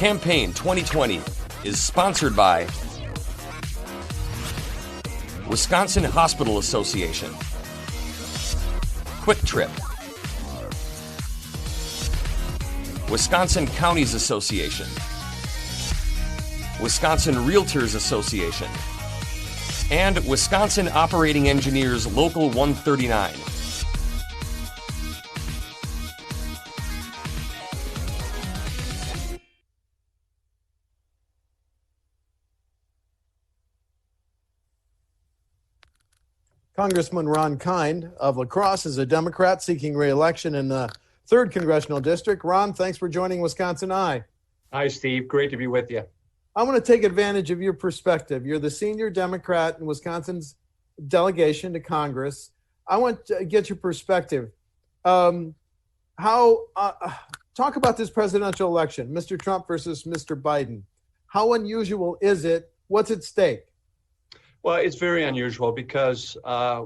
Campaign 2020 is sponsored by Wisconsin Hospital Association, Quick Trip, Wisconsin Counties Association, Wisconsin Realtors Association, and Wisconsin Operating Engineers Local 139. Congressman Ron Kind of La Crosse is a Democrat seeking re-election in the 3rd Congressional District. Ron, thanks for joining WisconsinEye. Hi, Steve. Great to be with you. I want to take advantage of your perspective. You're the senior Democrat in Wisconsin's delegation to Congress. I want to get your perspective. Talk about this presidential election, Mr. Trump versus Mr. Biden. How unusual is it? What's at stake? Well, it's very unusual because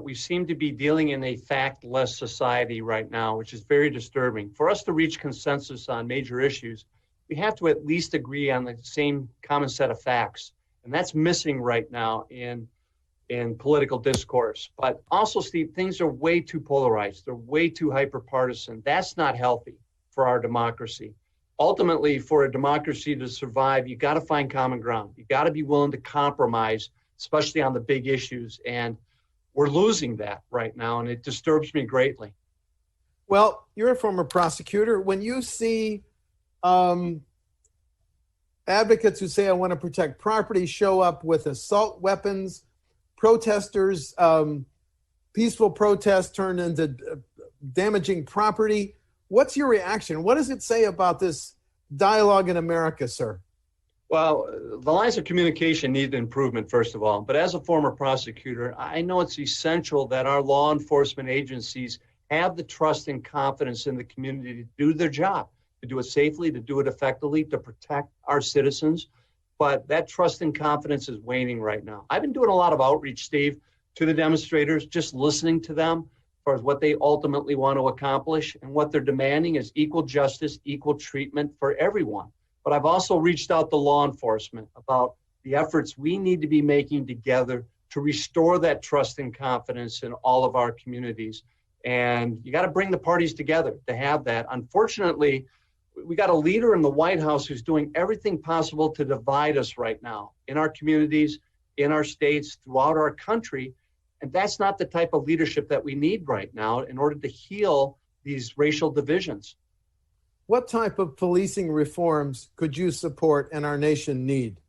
we seem to be dealing in a fact-less society right now, which is very disturbing. For us to reach consensus on major issues, we have to at least agree on the same common set of facts. And that's missing right now in political discourse. But also, Steve, things are way too polarized. They're way too hyper-partisan. That's not healthy for our democracy. Ultimately, for a democracy to survive, you got to find common ground. You got to be willing to compromise, especially on the big issues. And we're losing that right now, and it disturbs me greatly. Well, you're a former prosecutor. When you see advocates who say, I want to protect property, show up with assault weapons, protesters, peaceful protests turn into damaging property, what's your reaction? What does it say about this dialogue in America, sir? Well, the lines of communication need improvement, first of all. But as a former prosecutor, I know it's essential that our law enforcement agencies have the trust and confidence in the community to do their job, to do it safely, to do it effectively, to protect our citizens. But that trust and confidence is waning right now. I've been doing a lot of outreach, Steve, to the demonstrators, just listening to them as far as what they ultimately want to accomplish. And what they're demanding is equal justice, equal treatment for everyone. But I've also reached out to law enforcement about the efforts we need to be making together to restore that trust and confidence in all of our communities. And you got to bring the parties together to have that. Unfortunately, we got a leader in the White House who's doing everything possible to divide us right now in our communities, in our states, throughout our country. And that's not the type of leadership that we need right now in order to heal these racial divisions. What type of policing reforms could you support and our nation need?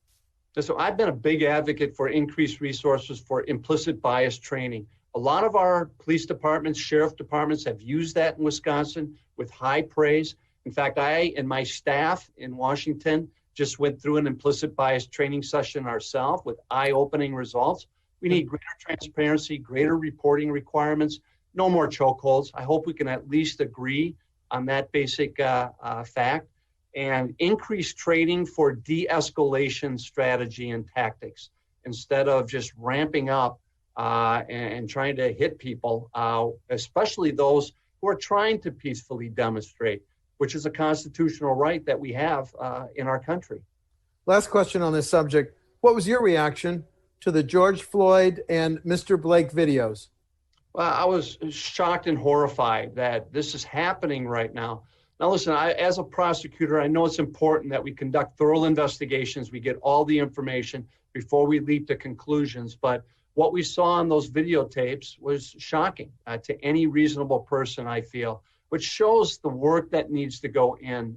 So I've been a big advocate for increased resources for implicit bias training. A lot of our police departments, sheriff departments have used that in Wisconsin with high praise. In fact, I and my staff in Washington just went through an implicit bias training session ourselves with eye-opening results. We need greater transparency, greater reporting requirements, no more chokeholds. I hope we can at least agree on that basic fact, and increase training for de-escalation strategy and tactics instead of just ramping up and trying to hit people, especially those who are trying to peacefully demonstrate, which is a constitutional right that we have in our country. Last question on this subject. What was your reaction to the George Floyd and Mr. Blake videos? Well, I was shocked and horrified that this is happening right now. Now, listen, as a prosecutor, I know it's important that we conduct thorough investigations. We get all the information before we leap to conclusions. But what we saw in those videotapes was shocking to any reasonable person, I feel, which shows the work that needs to go in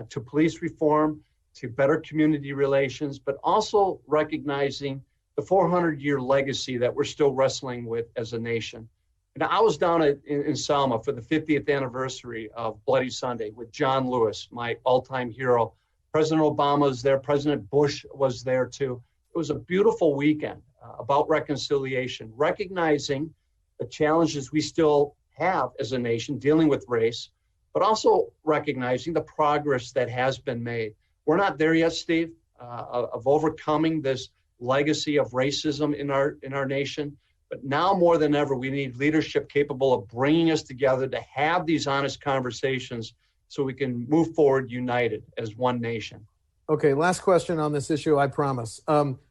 to police reform, to better community relations, but also recognizing the 400-year legacy that we're still wrestling with as a nation. Now, I was down in Selma for the 50th anniversary of Bloody Sunday with John Lewis, my all-time hero. President Obama was there. President Bush was there, too. It was a beautiful weekend about reconciliation, recognizing the challenges we still have as a nation dealing with race, but also recognizing the progress that has been made. We're not there yet, Steve, of overcoming this legacy of racism in our nation. But now more than ever, we need leadership capable of bringing us together to have these honest conversations so we can move forward united as one nation. Okay, last question on this issue, I promise.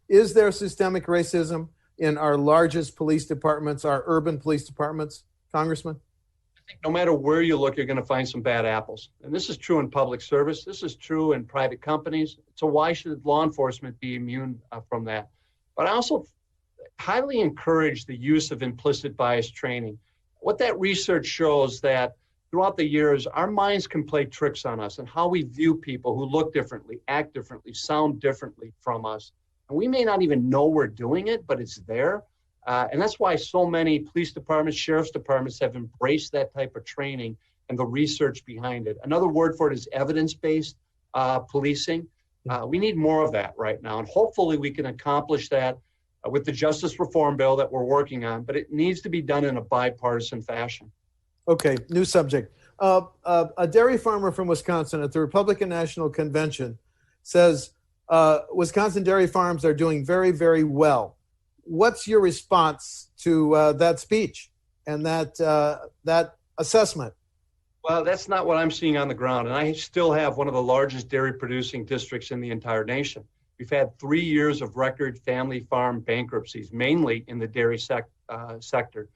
Is there systemic racism in our largest police departments, our urban police departments, Congressman? I think no matter where you look, you're going to find some bad apples. And this is true in public service. This is true in private companies. So why should law enforcement be immune from that? But I also highly encourage the use of implicit bias training. What that research shows that throughout the years, our minds can play tricks on us and how we view people who look differently, act differently, sound differently from us. And we may not even know we're doing it, but it's there. And that's why so many police departments, sheriff's departments have embraced that type of training and the research behind it. Another word for it is evidence-based policing. We need more of that right now. And hopefully we can accomplish that with the Justice Reform Bill that we're working on, but it needs to be done in a bipartisan fashion. Okay, new subject. A dairy farmer from Wisconsin at the Republican National Convention says Wisconsin dairy farms are doing very, very well. What's your response to that speech and that assessment? Well, that's not what I'm seeing on the ground. And I still have one of the largest dairy producing districts in the entire nation. We've had 3 years of record family farm bankruptcies, mainly in the dairy sector.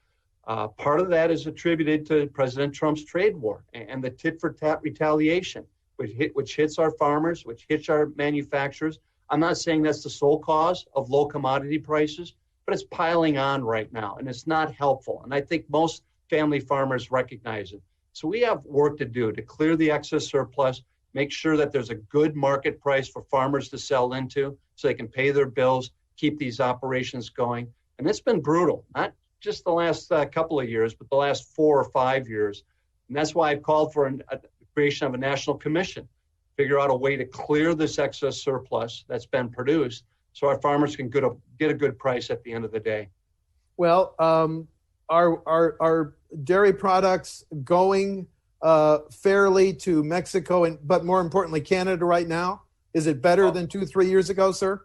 Part of that is attributed to President Trump's trade war and the tit-for-tat retaliation, which hits our farmers, which hits our manufacturers. I'm not saying that's the sole cause of low commodity prices, but it's piling on right now, and it's not helpful. And I think most family farmers recognize it. So we have work to do to clear the excess surplus, make sure that there's a good market price for farmers to sell into so they can pay their bills, keep these operations going. And it's been brutal, not just the last couple of years, but the last 4 or 5 years. And that's why I've called for a creation of a national commission, figure out a way to clear this excess surplus that's been produced so our farmers can get a good price at the end of the day. Well, are dairy products going fairly to Mexico, but more importantly, Canada right now? Is it better than 2-3 years ago, sir?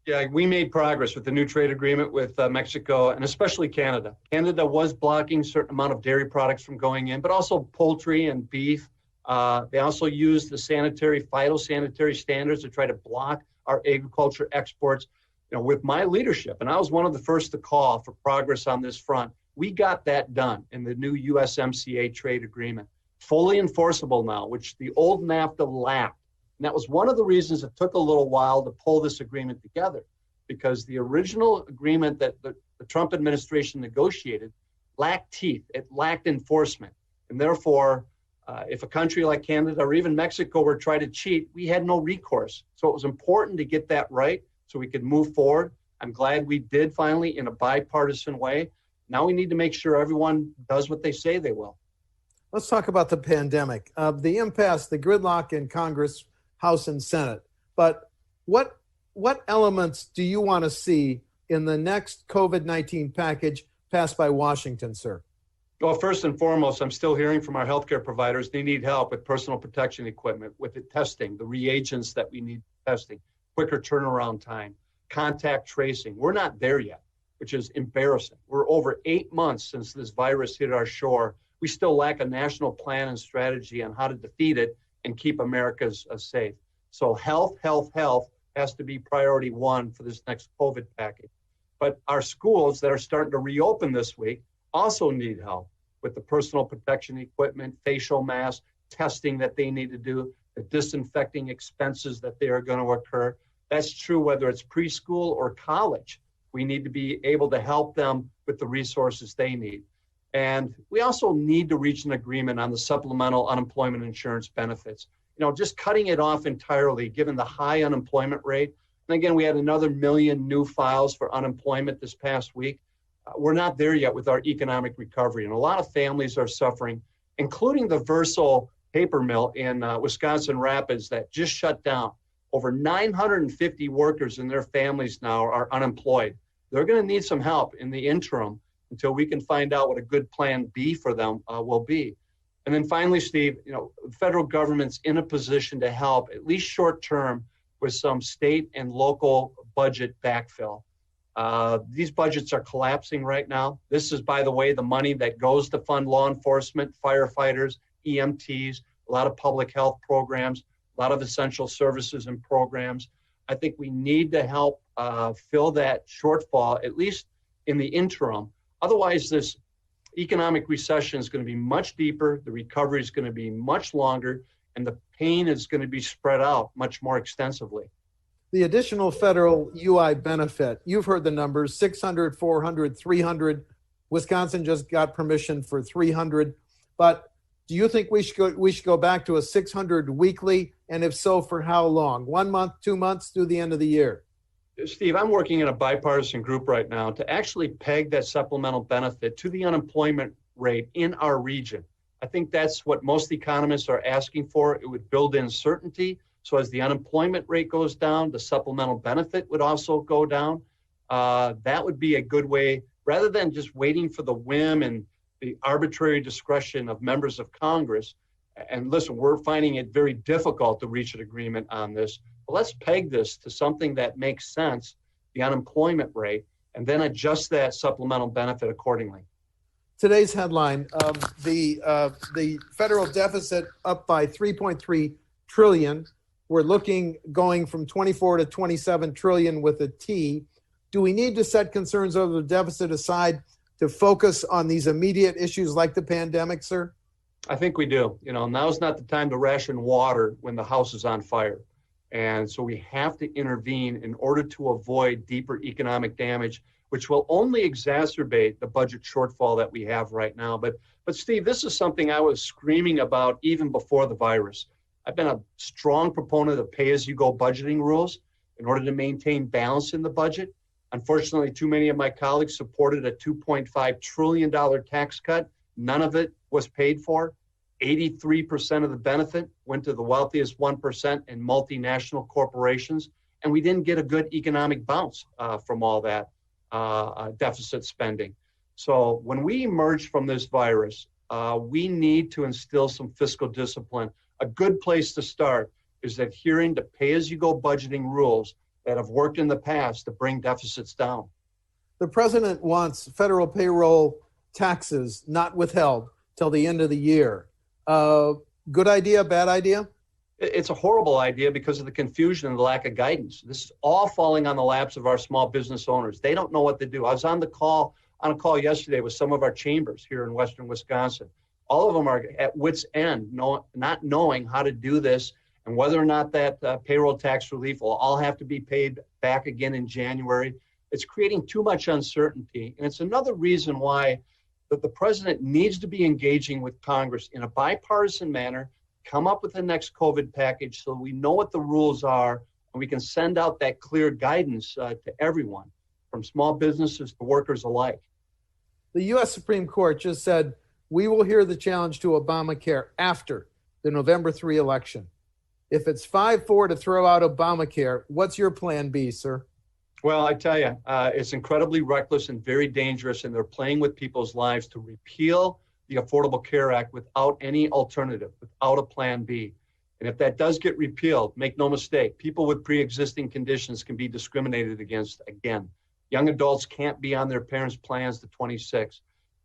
Yeah, we made progress with the new trade agreement with Mexico and especially Canada. Canada was blocking a certain amount of dairy products from going in, but also poultry and beef. They also used the phytosanitary standards to try to block our agriculture exports. With my leadership, and I was one of the first to call for progress on this front, we got that done in the new USMCA trade agreement, fully enforceable now, which the old NAFTA lacked. And that was one of the reasons it took a little while to pull this agreement together, because the original agreement that the Trump administration negotiated lacked teeth. It lacked enforcement. And therefore, if a country like Canada or even Mexico were to try to cheat, we had no recourse. So it was important to get that right so we could move forward. I'm glad we did finally in a bipartisan way. Now we need to make sure everyone does what they say they will. Let's talk about the pandemic, the impasse, the gridlock in Congress, House and Senate. But what elements do you want to see in the next COVID-19 package passed by Washington, sir? Well, first and foremost, I'm still hearing from our healthcare providers. They need help with personal protection equipment, with the testing, the reagents that we need testing, quicker turnaround time, contact tracing. We're not there yet, which is embarrassing. We're over 8 months since this virus hit our shore. We still lack a national plan and strategy on how to defeat it and keep Americans safe. So health has to be priority one for this next COVID package. But our schools that are starting to reopen this week also need help with the personal protection equipment, facial masks, testing that they need to do, the disinfecting expenses that they are going to occur. That's true whether it's preschool or college. We need to be able to help them with the resources they need. And we also need to reach an agreement on the supplemental unemployment insurance benefits. Just cutting it off entirely, given the high unemployment rate. And again, we had another 1 million new files for unemployment this past week. We're not there yet with our economic recovery. And a lot of families are suffering, including the Versal paper mill in Wisconsin Rapids that just shut down. Over 950 workers and their families now are unemployed. They're going to need some help in the interim until we can find out what a good plan B for them will be. And then finally, Steve, the federal government's in a position to help, at least short term, with some state and local budget backfill. These budgets are collapsing right now. This is, by the way, the money that goes to fund law enforcement, firefighters, EMTs, a lot of public health programs, a lot of essential services and programs. I think we need to help fill that shortfall, at least in the interim. Otherwise, this economic recession is going to be much deeper, the recovery is going to be much longer, and the pain is going to be spread out much more extensively. The additional federal UI benefit, you've heard the numbers, 600, 400, 300. Wisconsin just got permission for 300. But do you think we should go back to a 600 weekly? And if so, for how long? 1 month, 2 months, through the end of the year? Steve, I'm working in a bipartisan group right now to actually peg that supplemental benefit to the unemployment rate in our region. I think that's what most economists are asking for. It would build in certainty. So as the unemployment rate goes down, the supplemental benefit would also go down. That would be a good way, rather than just waiting for the whim and the arbitrary discretion of members of Congress. And listen, we're finding it very difficult to reach an agreement on this. But let's peg this to something that makes sense, the unemployment rate, and then adjust that supplemental benefit accordingly. Today's headline, the federal deficit up by 3.3 trillion. We're going from 24 to 27 trillion with a T. Do we need to set concerns over the deficit aside to focus on these immediate issues like the pandemic, sir? I think we do. Now's not the time to ration water when the house is on fire. And so we have to intervene in order to avoid deeper economic damage, which will only exacerbate the budget shortfall that we have right now. But Steve, this is something I was screaming about even before the virus. I've been a strong proponent of pay-as-you-go budgeting rules in order to maintain balance in the budget. Unfortunately, too many of my colleagues supported a $2.5 trillion tax cut. None of it was paid for. 83% of the benefit went to the wealthiest 1% and multinational corporations. And we didn't get a good economic bounce from all that deficit spending. So when we emerge from this virus, we need to instill some fiscal discipline. A good place to start is adhering to pay-as-you-go budgeting rules that have worked in the past to bring deficits down. The president wants federal payroll taxes not withheld till the end of the year. Good idea, bad idea? It's a horrible idea because of the confusion and the lack of guidance. This is all falling on the laps of our small business owners. They don't know what to do. I was on a call yesterday with some of our chambers here in Western Wisconsin. All of them are at wit's end, not knowing how to do this and whether or not that payroll tax relief will all have to be paid back again in January. It's creating too much uncertainty. And it's another reason why that the president needs to be engaging with Congress in a bipartisan manner, come up with the next COVID package so we know what the rules are and we can send out that clear guidance to everyone, from small businesses to workers alike. The U.S. Supreme Court just said, we will hear the challenge to Obamacare after the November 3 election. If it's 5-4 to throw out Obamacare, what's your plan B, sir? Well, I tell you, it's incredibly reckless and very dangerous, and they're playing with people's lives to repeal the Affordable Care Act without any alternative, without a plan B. And if that does get repealed, make no mistake, people with pre-existing conditions can be discriminated against again. Young adults can't be on their parents' plans to 26.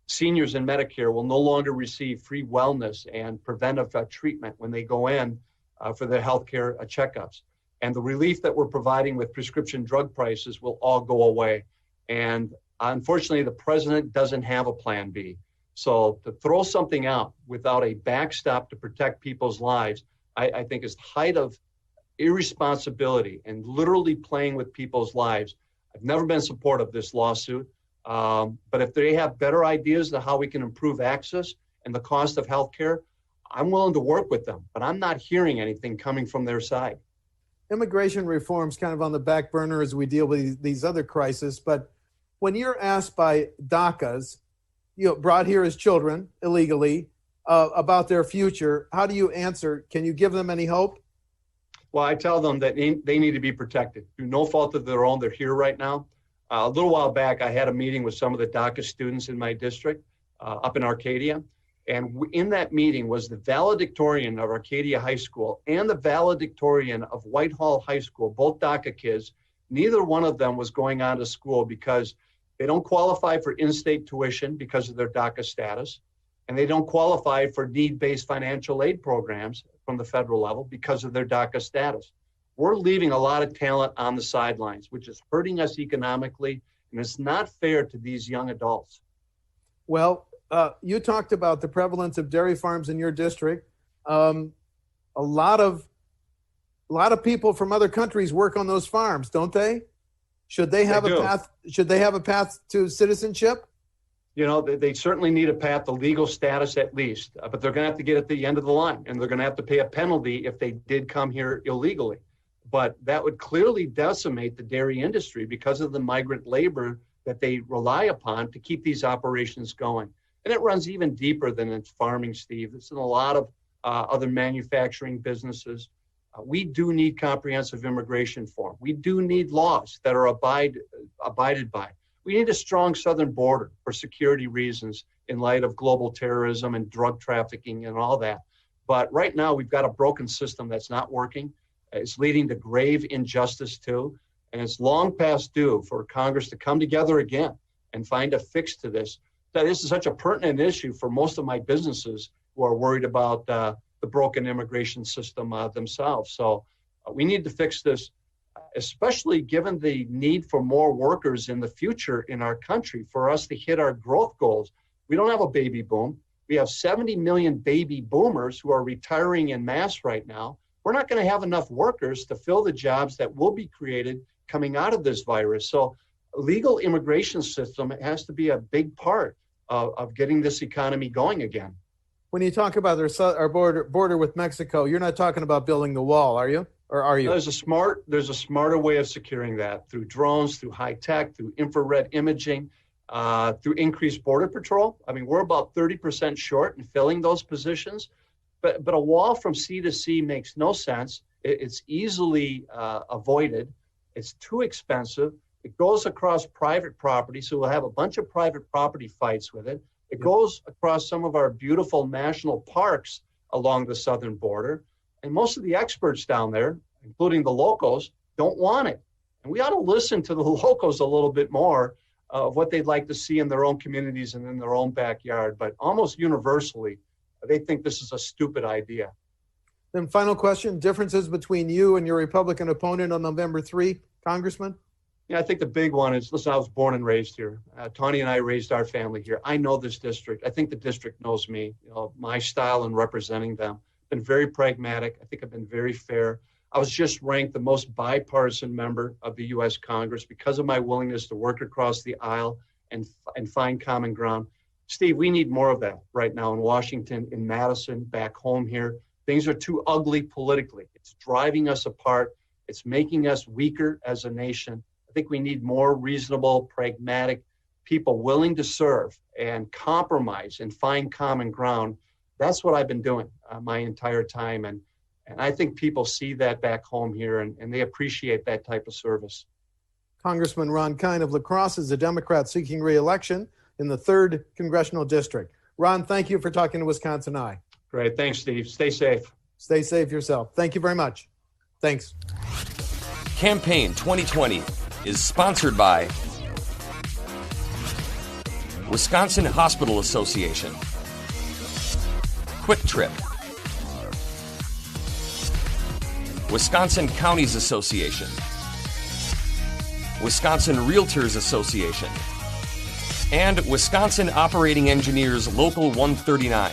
Seniors in Medicare will no longer receive free wellness and preventive treatment when they go in for their health care checkups. And the relief that we're providing with prescription drug prices will all go away. And unfortunately, the president doesn't have a plan B. So to throw something out without a backstop to protect people's lives, I think is height of irresponsibility and literally playing with people's lives. I've never been supportive of this lawsuit. But if they have better ideas of how we can improve access and the cost of healthcare, I'm willing to work with them, but I'm not hearing anything coming from their side. Immigration reform's kind of on the back burner as we deal with these other crises. But when you're asked by DACAs, brought here as children illegally, about their future, how do you answer? Can you give them any hope? Well, I tell them that they need to be protected through no fault of their own. They're here right now. A little while back, I had a meeting with some of the DACA students in my district up in Arcadia. And in that meeting was the valedictorian of Arcadia High School and the valedictorian of Whitehall High School, both DACA kids. Neither one of them was going on to school because they don't qualify for in-state tuition because of their DACA status. and they don't qualify for need-based financial aid programs from the federal level because of their DACA status. We're leaving a lot of talent on the sidelines, which is hurting us economically, and it's not fair to these young adults. Well, you talked about the prevalence of dairy farms in your district. A lot of people from other countries work on those farms, don't they? Should they have a path? Should they have a path to citizenship? You know, they certainly need a path to legal status at least, but they're going to have to get at the end of the line, and they're going to have to pay a penalty if they did come here illegally. But that would clearly decimate the dairy industry because of the migrant labor that they rely upon to keep these operations going. And it runs even deeper than it's farming, Steve. It's in a lot of other manufacturing businesses. We do need comprehensive immigration reform. We do need laws that are abided by. We need a strong southern border for security reasons in light of global terrorism and drug trafficking and all that. But right now, we've got a broken system that's not working. It's leading to grave injustice too. And it's long past due for Congress to come together again and find a fix to this. This is such a pertinent issue for most of my businesses who are worried about the broken immigration system themselves. So we need to fix this, especially given the need for more workers in the future in our country for us to hit our growth goals. We don't have a baby boom. We have 70 million baby boomers who are retiring en masse right now. We're not going to have enough workers to fill the jobs that will be created coming out of this virus. So a legal immigration system has to be a big part of getting this economy going again. When you talk about our border with Mexico, you're not talking about building the wall, are you? Or are you? There's a smarter way of securing that through drones, through high tech, through infrared imaging, through increased border patrol. I mean, we're about 30% short in filling those positions, but a wall from sea to sea makes no sense. It's easily avoided. It's too expensive. It goes across private property, so we'll have a bunch of private property fights with it. It goes across some of our beautiful national parks along the southern border. And most of the experts down there, including the locals, don't want it. And we ought to listen to the locals a little bit more of what they'd like to see in their own communities and in their own backyard. But almost universally, they think this is a stupid idea. Then final question, differences between you and your Republican opponent on November 3, Congressman? Yeah, I think the big one is, listen, I was born and raised here. Tawny and I raised our family here. I know this district. I think the district knows me, my style in representing them. Been very pragmatic. I think I've been very fair. I was just ranked the most bipartisan member of the U.S. Congress because of my willingness to work across the aisle and find common ground. Steve, we need more of that right now in Washington, in Madison, back home here. Things are too ugly politically. It's driving us apart. It's making us weaker as a nation. I think we need more reasonable, pragmatic people willing to serve and compromise and find common ground. That's what I've been doing my entire time. And I think people see that back home here and they appreciate that type of service. Congressman Ron Kine of La Crosse is a Democrat seeking re-election in the 3rd Congressional District. Ron, thank you for talking to WisconsinEye. Great. Thanks, Steve. Stay safe. Stay safe yourself. Thank you very much. Thanks. Campaign 2020 is sponsored by Wisconsin Hospital Association, Quick Trip, Wisconsin Counties Association, Wisconsin Realtors Association, and Wisconsin Operating Engineers Local 139.